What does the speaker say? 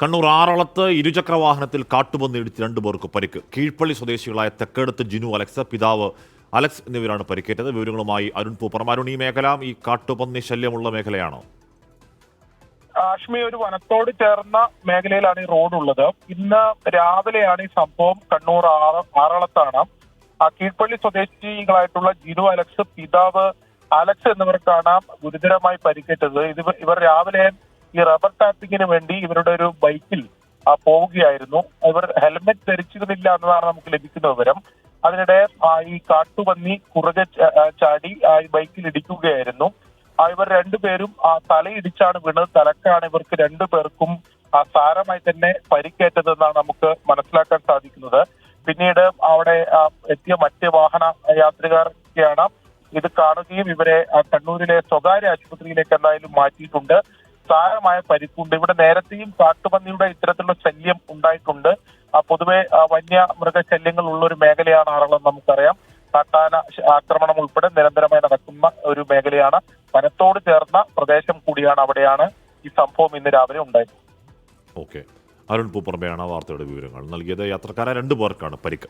കണ്ണൂർ ആറളത്ത് ഇരുചക്ര വാഹനത്തിൽ കാട്ടുപന്നി ഇടിച്ച് 2 പേർക്ക് പരിക്ക്. കീഴ്പള്ളി സ്വദേശികളായ തെക്കേടത്ത് ജിനു അലക്സ്, പിതാവ് അലക്സ് എന്നിവരാണ് പരിക്കേറ്റത്. വിവരങ്ങളുമായി അരുൺ പൂപ്പറമ്പ്. അരുൺ, ഈ മേഖല ഈ കാട്ടുപന്നി ശല്യമുള്ള മേഖലയാണോ? ആഷ്മി, ഒരു വനത്തോട് ചേർന്ന മേഖലയിലാണ് ഈ റോഡ് ഉള്ളത്. ഇന്ന് രാവിലെയാണ് ഈ സംഭവം. കണ്ണൂർ ആറളത്താണ്. കീഴ്പള്ളി സ്വദേശികളായിട്ടുള്ള ജിനു അലക്സ്, പിതാവ് അലക്സ് എന്നിവർക്കാണ് ഗുരുതരമായി പരിക്കേറ്റത്. ഇവർ രാവിലെ ഈ റബ്ബർ ടാപ്പിങ്ങിന് വേണ്ടി ഇവരുടെ ഒരു ബൈക്കിൽ പോവുകയായിരുന്നു. ഇവർ ഹെൽമെറ്റ് ധരിച്ചിരുന്നില്ല എന്നതാണ് നമുക്ക് ലഭിക്കുന്ന വിവരം. അതിനിടെ ഈ കാട്ടുപന്നി കുറുകെ ചാടി ഈ ബൈക്കിൽ ഇടിക്കുകയായിരുന്നു. ഇവർ രണ്ടുപേരും തലയിടിച്ചാണ് വീണത്. തലക്കാണ് ഇവർക്ക് 2 പേർക്കും സാരമായി തന്നെ പരിക്കേറ്റതെന്നാണ് നമുക്ക് മനസ്സിലാക്കാൻ സാധിക്കുന്നത്. പിന്നീട് അവിടെ എത്തിയ മറ്റ് വാഹന യാത്രികർക്കാണ് ഇത് കാണുകയും ഇവരെ കണ്ണൂരിലെ സ്വകാര്യ ആശുപത്രിയിലേക്ക് എന്തായാലും മാറ്റിയിട്ടുണ്ട്. സാരമായ പരിക്കുണ്ട്. ഇവിടെ നേരത്തെയും കാട്ടുപന്നിയുടെ ഇത്തരത്തിലുള്ള ശല്യം ഉണ്ടായിട്ടുണ്ട്. പൊതുവെ വന്യമൃഗശല്യങ്ങൾ ഉള്ള ഒരു മേഖലയാണ് ആറളം. നമുക്കറിയാം, കാട്ടാന ആക്രമണം ഉൾപ്പെടെ നിരന്തരമായി നടക്കുന്ന ഒരു മേഖലയാണ്. വനത്തോട് ചേർന്ന പ്രദേശം കൂടിയാണ്. അവിടെയാണ് ഈ സംഭവം ഇന്ന് രാവിലെ ഉണ്ടായത്. ഓക്കെ, അരുൺ പൂപ്പറമ്പയാണ് വാർത്തയുടെ വിവരങ്ങൾ നൽകിയത്. യാത്രക്കാരെ 2 പേർക്കാണ് പരിക്ക്.